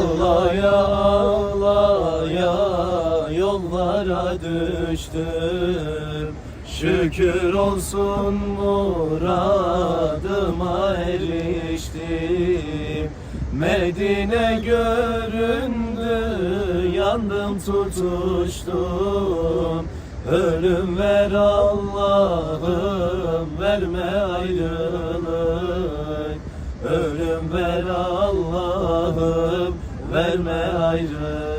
Ağlaya ağlaya yollara düştüm. Şükür olsun muradıma eriştim. Medine göründü, yandım tutuştum. Ölüm ver Allah'ım, verme ayrılık. Ölüm ver Allah'ım, verme ayrılık.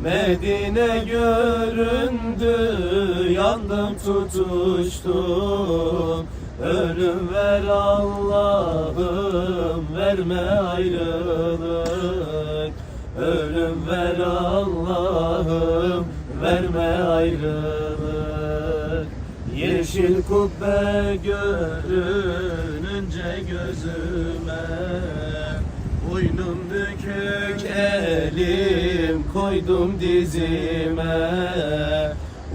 Medine göründü, yandım tutuştum. Ölüm ver Allah'ım, verme ayrılık. Ölüm ver Allah'ım, verme ayrılık. Yeşil kubbe görününce gözüme, boynum bükük elim koydum dizime.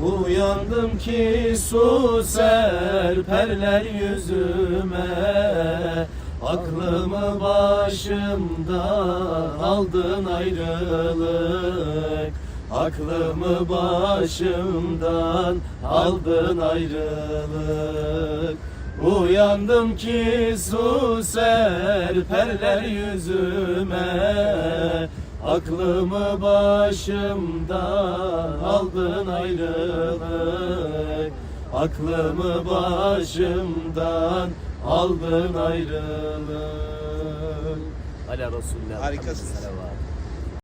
Uyandım ki su serperler yüzüme. Aklımı başımdan aldın ayrılık. Aklımı başımdan aldın ayrılık. Uyandım ki su serperler yüzüme. Aklımı başımdan aldın ayrılık. Aklımı başımdan aldın ayrılık. Ala Resulullah. Harikasın.